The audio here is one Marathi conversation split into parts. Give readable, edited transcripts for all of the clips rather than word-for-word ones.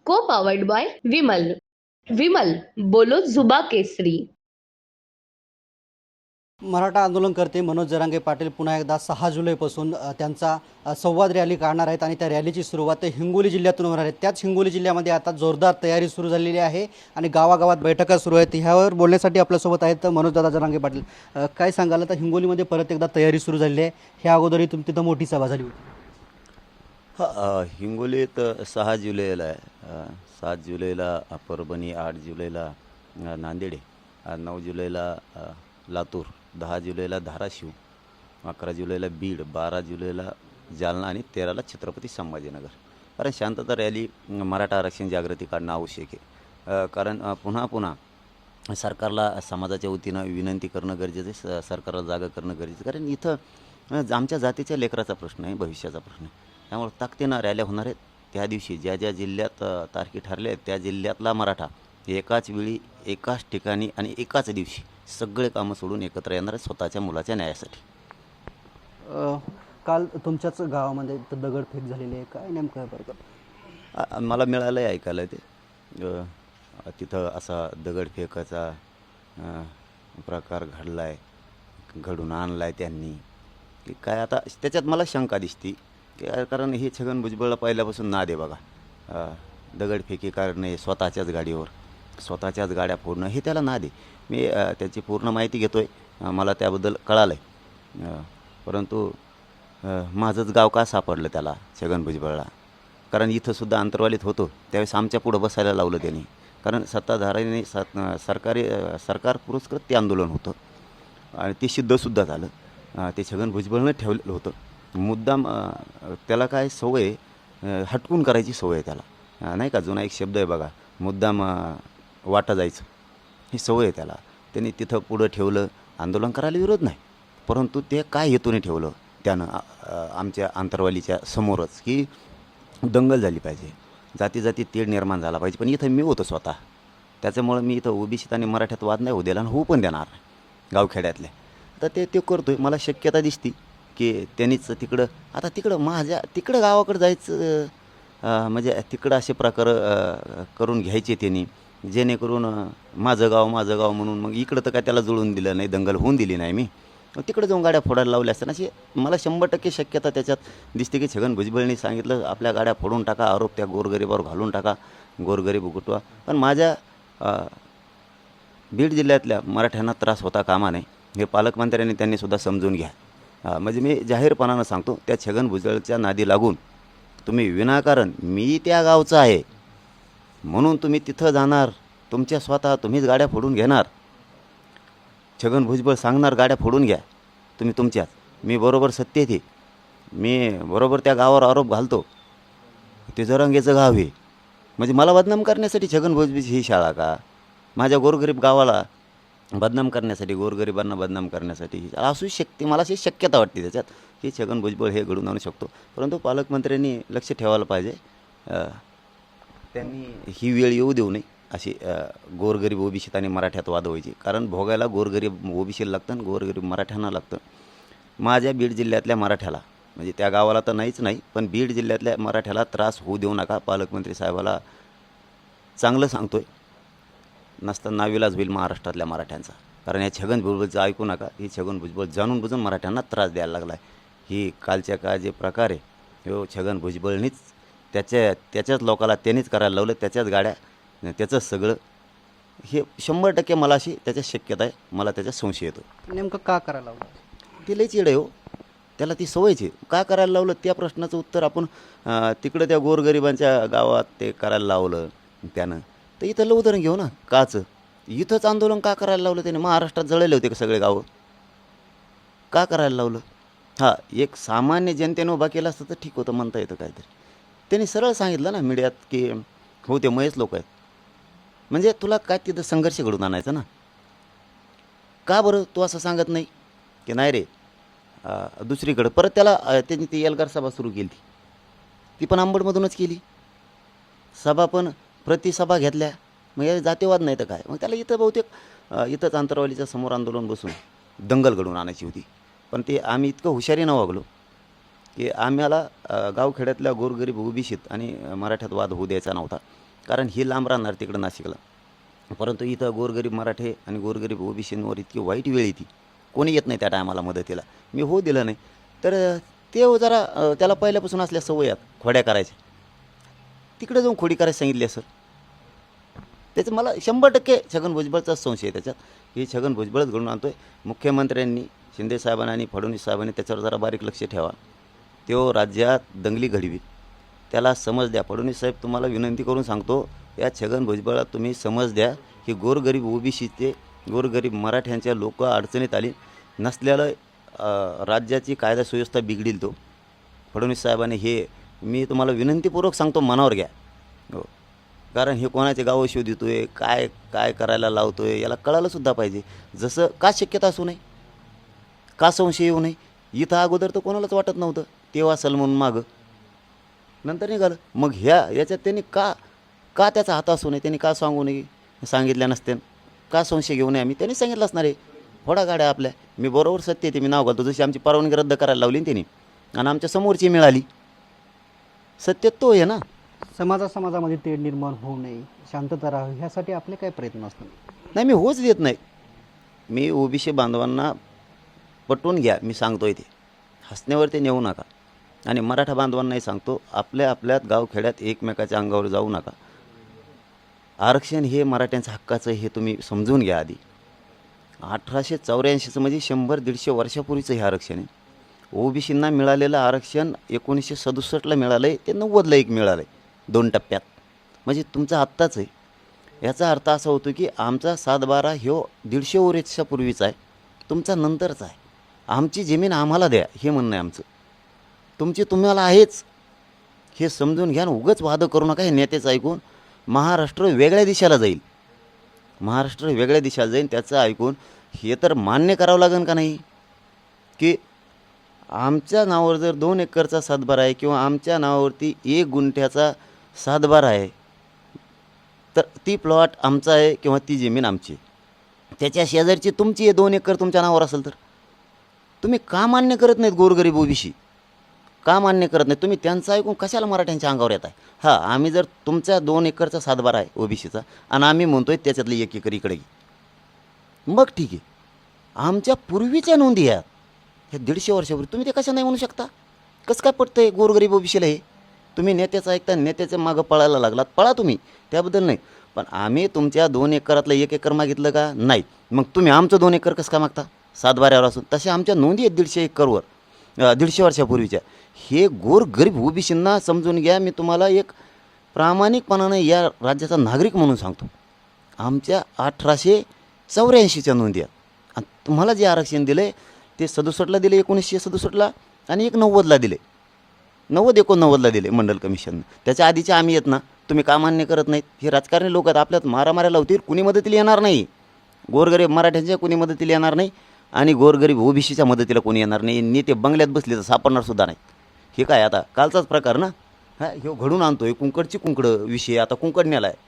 को पावर्ड बाय विमल. विमल, बोलो जुबा केसरी. मराठा आंदोलनकर्ते मनोज जरांगे पाटील पुन्हा एकदा 6 जुलैपासून त्यांचा संवाद रॅली काढणार आहेत आणि त्या रॅलीची सुरुवात हिंगोली जिल्ह्यातून होणार आहे. त्याच हिंगोली जिल्ह्यामध्ये आता जोरदार तयारी सुरू झालेली आहे आणि गावागावात बैठका सुरू आहेत. ह्यावर बोलण्यासाठी आपल्यासोबत आहेत मनोजदादा जरांगे पाटील. काय सांगाल, आता हिंगोलीमध्ये परत एकदा तयारी सुरू झालेली आहे. ह्या अगोदरही तिथं मोठी सभा झाली होती. हिंगोलीत 6 जुलैला आहे. 7 जुलैला परभणी, 8 जुलैला नांदेड, 9 जुलैला लातूर, 10 जुलैला धाराशिव, 11 जुलैला बीड, 12 जुलैला जालना आणि 13ला छत्रपती संभाजीनगर. कारण शांतता रॅली, मराठा आरक्षण जागृती काढणं आवश्यक आहे. कारण पुन्हा सरकारला समाजाच्या वतीनं विनंती करणं गरजेचं आहे. सरकारला जागा करणं गरजेचं, कारण इथं आमच्या जातीच्या लेकराचा प्रश्न आहे, भविष्याचा प्रश्न आहे. त्यामुळे ताकदीनं रॅल्या होणार आहेत. त्या दिवशी ज्या ज्या जिल्ह्यात तारखी ठरल्या आहेत त्या जिल्ह्यातला मराठा एकाच वेळी, एकाच ठिकाणी आणि एकाच दिवशी सगळे कामं सोडून एकत्र येणार आहेत स्वतःच्या मुलाच्या न्यायासाठी. काल तुमच्याच गावामध्ये दगडफेक झालेली आहे, काय नेमकं बरं? मला मिळालं आहे ऐकायला ते. तिथं असा दगडफेकाचा प्रकार घडला आहे, घडून आणला आहे त्यांनी, की काय आता त्याच्यात मला शंका दिसती की कारण हे छगन भुजबळला पहिल्यापासून नाद आहे बघा. दगडफेकी करणे, स्वतःच्याच गाडीवर स्वतःच्याच गाड्या फोडणं, हे त्याला नाद आहे. मी त्याची पूर्ण माहिती घेतो आहे, मला त्याबद्दल कळालं आहे. परंतु माझंच गाव का सापडलं त्याला, छगन भुजबळला? कारण इथंसुद्धा अंतरवालीत होतो त्यावेळेस आमच्या पुढं बसायला लावलं त्यांनी. कारण सत्ताधाऱ्यांनी सरकार पुरस्कृत ते आंदोलन होतं आणि ते सिद्धसुद्धा झालं. ते छगन भुजबळनं ठेवलेलं होतं. मुद्दाम त्याला काय सवय, हटकून करायची सवय आहे त्याला, नाही का? जुना एक शब्द आहे बघा, मुद्दाम वाटा जायचं, ही सवय आहे त्याला. त्यांनी तिथं पुढं ठेवलं, आंदोलन करायला विरोध नाही, परंतु ते काय हेतूने ठेवलं त्यानं आमच्या आंतरवालीच्या समोरच, की दंगल झाली पाहिजे, जाती जाती तेढ निर्माण झाला पाहिजे. पण इथं मी होतो स्वतः, त्याच्यामुळं मी इथं ओबीसीत आणि मराठ्यात वाद नाही होऊ दिला आणि होऊ पण देणार नाही गावखेड्यातले. तर ते करतो आहे. मला शक्यता दिसती की त्यांनीच तिकडं माझ्या तिकडं गावाकडं जायचं, म्हणजे तिकडं असे प्रकार करून घ्यायचे त्यांनी, जेणेकरून माझं गाव म्हणून मग इकडं तर काय त्याला जुळून दिलं नाही, दंगल होऊन दिली नाही. मी तिकडं जाऊन गाड्या फोडायला लावल्या असताना अशी मला 100% शक्यता त्याच्यात दिसते की छगन भुजबळनी सांगितलं आपल्या गाड्या फोडून टाका, आरोप त्या गोरगरिबावर घालून टाका, गोरगरीब उगटवा. पण माझ्या बीड जिल्ह्यातल्या मराठ्यांना त्रास होता कामा नये, हे पालकमंत्र्यांनी त्यांनीसुद्धा समजून घ्या. म्हणजे मी जाहीरपणानं सांगतो, त्या छगन भुजबळच्या नादी लागून तुम्ही विनाकारण मी त्या गावचा आहे म्हणून तुम्ही तिथं जाणार, तुमच्या स्वतः तुम्हीच गाड्या फोडून घेणार. छगन भुजबळ सांगणार गाड्या फोडून घ्या तुम्ही तुमच्यात, मी बरोबर सत्य आहे, मी बरोबर त्या गावावर आरोप घालतो, ते जरांगेचं गाव आहे. म्हणजे मला बदनाम करण्यासाठी छगन भुजबळची ही शाळा का? माझ्या गोरगरीब गावाला बदनाम करण्यासाठी, गोरगरिबांना बदनाम करण्यासाठी ही शाळा असू शकते. मला अशी शक्यता वाटते त्याच्यात की छगन भुजबळ हे घडून आणू शकतो. परंतु पालकमंत्र्यांनी लक्ष ठेवायला पाहिजे, त्यांनी ही वेळ येऊ देऊ नये अशी. गोरगरीब ओबीसीत आणि मराठ्यात वाद व्हायची, कारण भोगायला गोरगरीब ओबीसीला लागतं आणि गोरगरीब मराठ्यांना लागतं. माझ्या बीड जिल्ह्यातल्या मराठ्याला, म्हणजे त्या गावाला तर नाहीच नाही, पण बीड जिल्ह्यातल्या मराठ्याला त्रास होऊ देऊ नका. पालकमंत्री साहेबाला चांगलं सांगतोय, नसता नाविलाज होईल महाराष्ट्रातल्या मराठ्यांचा. कारण या छगन भुजबळचं ऐकू नका. ही छगन भुजबळ जाणून बुजून मराठ्यांना त्रास द्यायला लागला आहे. ही कालच्या काळ जे प्रकार आहे, हो छगन भुजबळनीच त्याच्याच लोकाला त्यांनीच करायला लावलं, त्याच्याच गाड्या, त्याचंच सगळं. हे 100% मला अशी त्याच्यात शक्यता आहे, मला त्याच्यात संशय येतो. नेमकं का करायला लावलं? ते लईच येडं आहे हो, त्याला ती सवयच आहे. का करायला लावलं त्या प्रश्नाचं उत्तर आपण तिकडं त्या गोरगरिबांच्या गावात ते करायला लावलं त्यानं, तर इथलं उदाहरण घेऊ ना. काचं इथंच आंदोलन का करायला लावलं त्याने? महाराष्ट्रात जळले होते का सगळे गावं? का करायला लावलं? हां, एक सामान्य जनतेनं उभा केला असतं तर ठीक होतं, म्हणता येतं काहीतरी. त्यांनी सरळ सांगितलं ना मीडियात की हो ते मयच लोक आहेत. म्हणजे तुला काय तिथं संघर्ष घडून आणायचा ना? का बरं तू असं सांगत नाही की नाही रे दुसरीकडं? परत त्याला त्यांनी ती एल्गार सभा सुरू केली, ती पण आंबडमधूनच केली. सभा पण प्रतिसभा घेतल्या. मग या जातीवाद नाही तर काय? मग त्याला इथं बहुतेक इथंच अंतरवालीच्या समोर आंदोलन बसून दंगल घडवून आणायची होती. पण ते आम्ही इतकं हुशारीनं वागलो की आम्हाला गावखेड्यातल्या गोरगरीब ओबीसीत आणि मराठ्यात वाद होऊ द्यायचा नव्हता. कारण ही लांब राहणार तिकडं नाशिकला. परंतु इथं गोरगरीब मराठे आणि गोरगरीब ओबीसींवर इतकी वाईट वेळ येते, कोणी येत नाही त्या टायमाला मदतीला. मी हो दिलं नाही तर ते जरा त्याला पहिल्यापासून असल्या सवयात खोड्या करायच्या, तिकडे जाऊन खोडी करायला सांगितली सर. त्याचं मला 100% छगन भुजबळचाच संशय आहे त्याच्यात, की छगन भुजबळच घडून आणतो आहे. मुख्यमंत्र्यांनी, शिंदे साहेबांनी आणि फडणवीस साहेबांनी त्याच्यावर जरा बारीक लक्ष ठेवा. तो राज्यात दंगली घडवीत, त्याला समज द्या. फडणवीस साहेब तुम्हाला विनंती करून सांगतो, या छगन भुजबळला तुम्ही समज द्या की गोरगरीब ओबीसीचे, गोरगरीब मराठ्यांच्या लोक अडचणीत आली नसल्याला राज्याची कायदा सुव्यवस्था बिघडील. तो फडणवीस साहेबांनी हे मी तुम्हाला विनंतीपूर्वक सांगतो, मनावर घ्या. हो, कारण हे कोणाचे गावं शोधितो आहे, काय काय करायला लावतो आहे, याला कळायलासुद्धा पाहिजे. जसं का शक्यता असू नये, का संशय येऊ नये. इथं अगोदर तर कोणालाच वाटत नव्हतं, तेव्हा असेल म्हणून मागं, नंतर निघालं. मग याच्यात त्यांनी का त्याचा हात असू नये, त्यांनी का सांगू नये, सांगितल्या नसते, का संशय घेऊ नये. आम्ही त्यांनी सांगितलं असणार आहे, फोडा गाड्या आपल्या. मी बरोबर सत्य ते मी नाव घालतो, जशी आमची परवानगी रद्द करायला लावली त्यांनी आणि आमच्या समोरची मिळाली. सत्य तो आहे ना. समाजामध्ये तेढ निर्माण होऊ नये, शांतता राहावी, ह्यासाठी आपले काय प्रयत्न असतात? नाही, मी होच देत नाही. मी ओबीसी बांधवांना पटवून घ्या, मी सांगतोय ते, हसण्यावरती नेऊ नका. आणि मराठा बांधवांनाही सांगतो, आपल्यात गावखेड्यात एकमेकाच्या अंगावर जाऊ नका. आरक्षण हे मराठ्यांचं हक्काचं, हे तुम्ही समजून घ्या आधी. 1884चं म्हणजे 100-150 वर्षापूर्वीचं हे आरक्षण आहे. ओबीसींना मिळालेलं आरक्षण 1967ला मिळालं आहे, ते 90ला एक मिळालं आहे, 2 टप्प्यात. म्हणजे तुमचं आत्ताच आहे. याचा अर्थ असा होतो की आमचा 7-12 ह्यो 150 वर्षापूर्वीचा आहे, तुमचा नंतरचा आहे. आमची जमीन आम्हाला द्या, हे म्हणणं आहे आमचं. तुमची तुम्हाला आहेच, हे समजून घ्या. उगाच वाद करू नका. हे नेतेचं ऐकून महाराष्ट्र वेगळ्या दिशेला जाईल, महाराष्ट्र वेगळ्या दिशेला जाईल. त्याचं ऐकून हे तर मान्य करावं लागेल का नाही, की आमच्या नावावर जर 2 एकरचा सातबारा आहे किंवा आमच्या नावावरती 1 गुंठ्याचा सातबारा आहे, तर ती प्लॉट आमचा आहे किंवा ती जमीन आमची, त्याच्या शेजारची तुमची आहे, 2 एकर तुमच्या नावावर असेल तर तुम्ही का मान्य करत नाहीत? गोरगरीब ओबीसी का मान्य करत नाही? तुम्ही त्यांचं ऐकून कशाला मराठ्यांच्या अंगावर येत आहे? हां, आम्ही जर तुमच्या 2 एकरचा सातबारा आहे ओबीसीचा आणि आम्ही म्हणतोय त्याच्यातलं 1 एकर इकडे घे, मग ठीक आहे. आमच्या पूर्वीच्या नोंदी आहेत, हे 150 वर्षापूर्वी, तुम्ही ते कशा नाही म्हणू शकता? कसं काय पडतं आहे गोरगरीब ओबीसीला? हे तुम्ही नेत्याचं ऐकता, नेत्याचं मागं पळायला लागलात, पळा तुम्ही, त्याबद्दल नाही. पण आम्ही तुमच्या 2 एकरातलं 1 एकर मागितलं का? नाही. मग तुम्ही आमचं 2 एकर कसं काय मागता सातबाऱ्यावर असून? तशा आमच्या नोंदी आहेत 150 एकरवर, 150 वर्षापूर्वीच्या. हे गोरगरीब ओबीसींना समजून घ्या. मी तुम्हाला एक प्रामाणिकपणानं या राज्याचा नागरिक म्हणून सांगतो, आमच्या 1884च्या नोंदी आहेत. आणि तुम्हाला जे आरक्षण दिलं आहे ते 67ला दिले, 1967ला, आणि एक 90ला दिले, 90-89ला दिले मंडल कमिशननं. त्याच्या आधीचे आम्ही येत ना, तुम्ही का मान्य करत नाहीत? हे राजकारणी लोक आहेत, आपल्यात मारामाऱ्या लावतील, कुणी मदतीला येणार नाही. गोरगरीब मराठ्यांच्या कुणी मदतीला येणार नाही आणि गोरगरीब ओबीसीच्या मदतीला कोणी येणार नाही. नेते बंगल्यात बसले तर सापडणार सुद्धा नाही. हे काय आता कालचाच प्रकार ना, हा ह्यो घडून आणतोय. कुंकडची कुंकडं विषय आता कुंकड नेला आहे.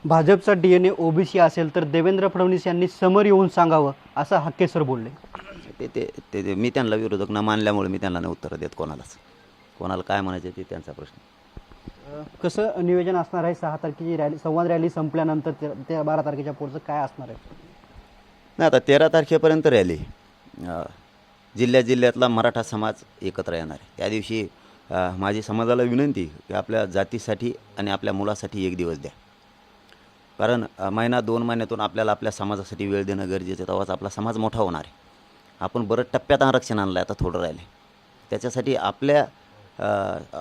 भाजपचा DNA ओबीसी असेल तर देवेंद्र फडणवीस यांनी समोर येऊन सांगावं, असं हक्के सर बोलले. ते मी त्यांना विरोधक न मानल्यामुळे मी त्यांना नाही उत्तर देत कोणालाच. कोणाला काय म्हणायचं ते त्यांचा प्रश्न. कसं नियोजन असणार आहे? 6 तारखेची रॅली, संवाद रॅली संपल्यानंतर त्या 12 तारखेच्या पुढचं काय असणार आहे? नाही, आता 13 तारखेपर्यंत रॅली. जिल्ह्यातला मराठा समाज एकत्र येणार आहे. त्या दिवशी माझी समाजाला विनंती की आपल्या जातीसाठी आणि आपल्या मुलासाठी 1 दिवस द्या. कारण महिना 2 महिन्यातून आपल्याला आपल्या समाजासाठी वेळ देणं गरजेचं आहे. तेव्हाच आपला समाज मोठा होणार आहे. आपण बरं टप्प्यात आरक्षण आणलं आहे, आता थोडं राहिलं आहे. त्याच्यासाठी आपल्या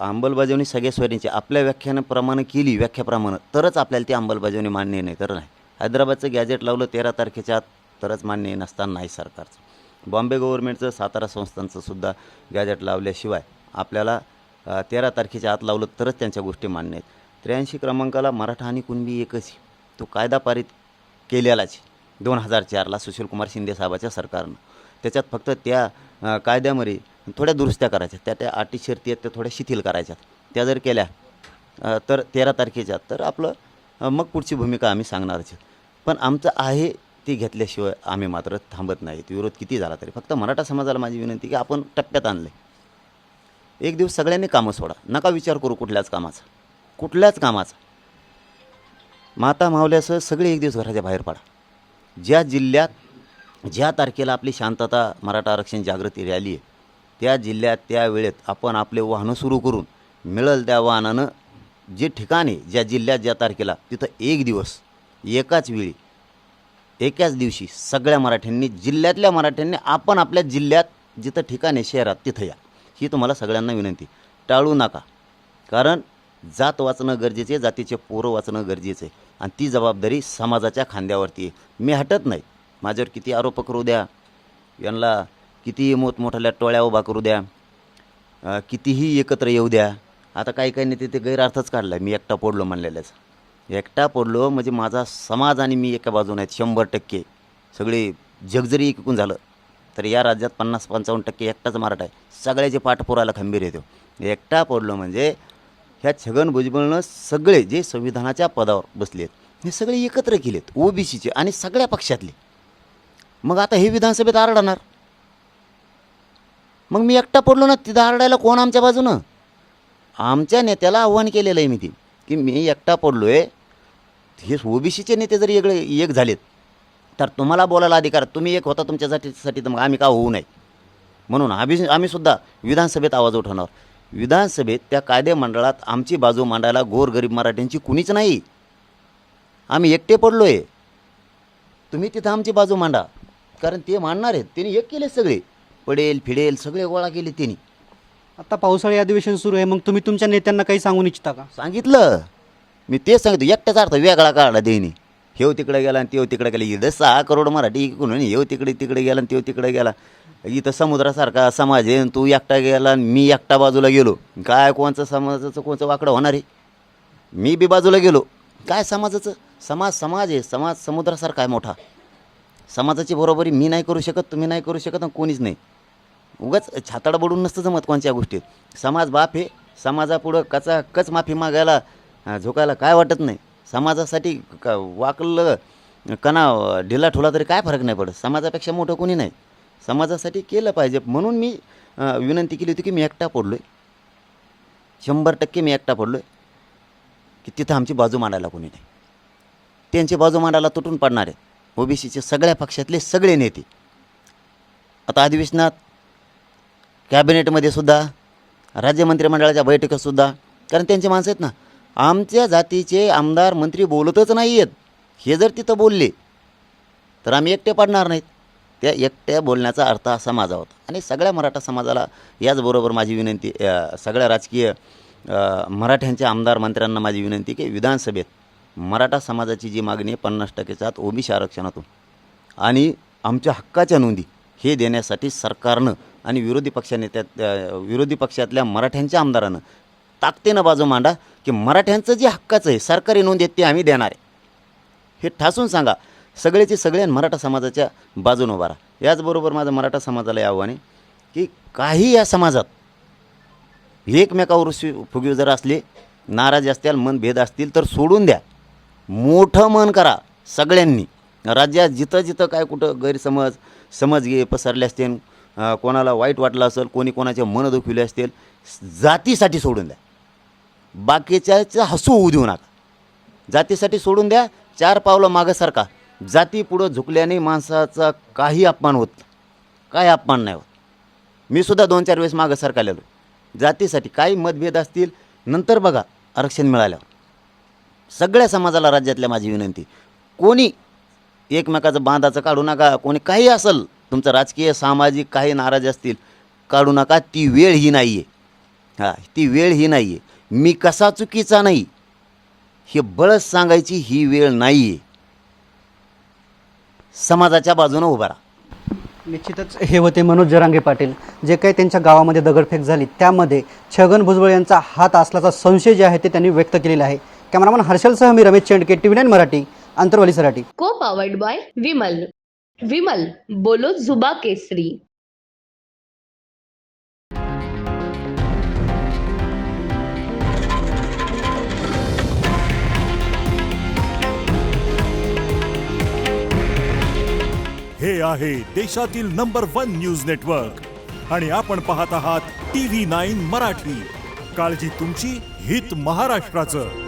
अंमलबजावणी सगळ्या सोयींची आपल्या व्याख्याप्रमाणे केली, व्याख्याप्रमाणे, तरच आपल्याला ती अंमलबजावणी मान्य नाही तर नाही. हैदराबादचं गॅजेट लावलं 13 तारखेच्या आत तरच मान्य नसताना नाही सरकारचं. बॉम्बे गव्हर्नमेंटचं, सातारा संस्थांचं सुद्धा गॅजेट लावल्याशिवाय आपल्याला 13 तारखेच्या आत लावलं तरच त्यांच्या गोष्टी मान्य आहेत. 83 क्रमांकाला मराठा आणि कुणबी एकच, तो कायदा पारित केलेलाच 2004ला सुशीलकुमार शिंदे साहेबाच्या सरकारनं. त्याच्यात फक्त त्या कायद्यामध्ये थोड्या दुरुस्त्या करायच्या, त्या अटी शर्ती आहेत त्या थोड्या शिथिल करायच्यात. त्या जर केल्या तर 13 तारखेच्या तर आपलं मग पुढची भूमिका आम्ही सांगणारच. पण आमचं आहे ती घेतल्याशिवाय आम्ही मात्र थांबत नाहीत. विरोध किती झाला तरी. फक्त मराठा समाजाला माझी विनंती की आपण टप्प्यात आणलं आहे. 1 दिवस सगळ्यांनी कामं सोडा, नका विचार करू कुठल्याच कामाचा. कुठल्याच कामाचा. माता मावल्यासह सगळे एक दिवस घराच्या बाहेर पडा. ज्या जिल्ह्यात ज्या तारखेला आपली शांतता मराठा आरक्षण जागृती रॅली आहे त्या जिल्ह्यात त्या वेळेत आपण आपले वाहनं सुरू करून मिळेल त्या वाहनानं जे ठिकाणी ज्या जिल्ह्यात ज्या तारखेला तिथं एक दिवस एकाच वेळी एकाच दिवशी सगळ्या मराठ्यांनी जिल्ह्यातल्या मराठ्यांनी आपण आपल्या जिल्ह्यात जिथं ठिकाणी शहरात तिथं या. ही तुम्हाला सगळ्यांना विनंती. टाळू नका. कारण जात वाचणं गरजेचे आहे, जातीचे पोरं वाचणं गरजेचं आहे आणि ती जबाबदारी समाजाच्या खांद्यावरती आहे. मी हटत नाही. माझ्यावर किती आरोप करू द्या, यांना किती मोठमोठ्या टोळ्या उभा करू द्या, कितीही एकत्र येऊ द्या. आता काही काही नेते ते गैरअर्थच काढला. मी एकटा पडलो म्हणलेल्याच. एकटा पडलो म्हणजे माझा समाज आणि मी एका बाजूने आहेत 100%. सगळे जग जरी एकूण झालं तर या राज्यात 50-55% एकटाच मराठा आहे. सगळ्याचे पाठपुरायला खंबीर येतो. एकटा पडलो म्हणजे ह्या छगन भुजबळनं सगळे जे संविधानाच्या पदावर बसले आहेत हे सगळे एकत्र केलेत ओबीसीचे आणि सगळ्या पक्षातले. मग आता हे विधानसभेत आरडणार. मग मी एकटा पडलो ना, तिथं आरडायला कोण आमच्या बाजूनं? आमच्या नेत्याला आव्हान केलेलं आहे मी ती की मी एकटा पडलो आहे. हे ओबीसीचे नेते जरी एक झालेत तर तुम्हाला बोलायला अधिकार. तुम्ही एक होता तुमच्यासाठी तर मग आम्ही का होऊ नये. म्हणून आम्ही सुद्धा विधानसभेत आवाज उठवणार. विधानसभेत त्या कायदेमंडळात आमची बाजू मांडायला गोरगरीब मराठ्यांची कुणीच नाही. आम्ही एकटे पडलो आहे. तुम्ही तिथं आमची बाजू मांडा. कारण ते मांडणार आहेत. त्यांनी एक केले सगळे पडेल फिडेल सगळे गोळा केले त्यांनी. आता पावसाळी अधिवेशन सुरू आहे, मग तुम्ही तुमच्या नेत्यांना काही सांगून इच्छिता का? सांगितलं मी. तेच सांगितलं. एकट्याचा अर्थ वेगळा काढला देईनी. हेव तिकडे गेला आणि तेव तिकडे गेला. इथं 6 करोड मराठी इकडून हेव तिकडे गेला आणि तेव तिकडे गेला. इथं समुद्रासारखा समाज आहे. तू एकटा गेला आणि मी एकटा बाजूला गेलो. काय कोणचं समाजाचं कोणचं वाकडं होणार आहे? मी बी बाजूला गेलो. काय समाजाचं? समाज आहे. समाज समुद्रासारखा आहे मोठा. समाजाची बरोबरी मी नाही करू शकत, तुम्ही नाही करू शकत आणि कोणीच नाही. उगाच छाताडा बडून नसतं जमत कोणत्या गोष्टीत. समाज बाप आहे. समाजापुढं कच माफी मागायला झोकायला काय वाटत नाही. समाजासाठी वाकलं कणा ढिला ठोला तरी काय फरक नाही पडत. समाजापेक्षा मोठं कोणी नाही. समाजासाठी केलं पाहिजे. म्हणून मी विनंती केली होती की मी एकटा पडलो आहे. 100% मी एकटा पडलो आहे की तिथं आमची बाजू मांडायला कोणी नाही. त्यांची बाजू मांडायला तुटून पडणार आहेत ओबीसीचे सगळ्या पक्षातले सगळे नेते. आता अधिवेशनात कॅबिनेटमध्ये सुद्धा राज्य मंत्रिमंडळाच्या बैठकीतसुद्धा. कारण त्यांचे माणसं आहेत ना. आमच्या जातीचे आमदार मंत्री बोलतच नाही आहेत. हे जर तिथं बोलले तर आम्ही एकटे पडणार नाहीत. त्या एकट्या बोलण्याचा अर्थ असा माझा होता. आणि सगळ्या मराठा समाजाला याचबरोबर माझी विनंती, सगळ्या राजकीय मराठ्यांच्या आमदार मंत्र्यांना माझी विनंती की विधानसभेत मराठा समाजाची जी मागणी आहे 50%च्या आत ओबीसी आरक्षणातून आणि आमच्या हक्काच्या नोंदी हे देण्यासाठी सरकारनं आणि विरोधी पक्षातल्या मराठ्यांच्या आमदारानं ताकदीनं बाजू मांडा की मराठ्यांचं जे हक्काचं आहे सरकारी नोंद आहेत ते आम्ही देणार आहे. हे ठासून सांगा. सगळ्याचे सगळे मराठा समाजाच्या बाजूने उभा राहा. याचबरोबर माझं मराठा समाजाला आव्हान आहे की काही या समाजात एकमेकावर फुगीव जर असले, नाराज असतील, मनभेद असतील तर सोडून द्या. मोठं मन करा सगळ्यांनी. राज्यात जिथं जिथं काय कुठं गैरसमज पसरले असतील, कोणाला वाईट वाटलं असेल, कोणी कोणाचे मन दुखविले असतील, जातीसाठी सोडून द्या. बाकीच्याचं हसू होऊ देऊ नका. जातीसाठी सोडून द्या. 4 पावलं मागं सरका. जाती पुढं झुकल्याने माणसाचा काही अपमान होत, काय अपमान नाही होत. मी सुद्धा 2-4 वेळेस मागं सरकालेलो. जातीसाठी काही मतभेद असतील नंतर बघा आरक्षण मिळाल्यावर. सगळ्या समाजाला राज्यातल्या माझी विनंती, कोणी एकमेकाचं बांधाचं काढू नका. कोणी काही असेल तुमचं राजकीय सामाजिक काही नाराज असतील काढू नका. ती वेळ ही नाही आहे. ती वेळ ही नाही आहे. मी कसा चुकीचा नाही हे बळच सांगायची ही वेळ नाही आहे. समाजाच्या बाजूने उभा राहा. निश्चितच हे होते मनोज जरांगे पाटील. जे काही त्यांच्या गावामध्ये दगडफेक झाली त्यामध्ये छगन भुजबळ यांचा हात असल्याचा संशय जे आहे ते त्यांनी व्यक्त केलेला आहे. कॅमेरामन हर्षलसह मी रमेश चेंडके, TV9 मराठी, अंतरवाली सराटी. को पावर्ड बाय विमल बोलो जुबा केसरी. हे आहे देशातील नंबर 1 न्यूज नेटवर्क आणि आपण पाहत आहात TV9 मराठी. काळजी तुमची, हित महाराष्ट्राचं.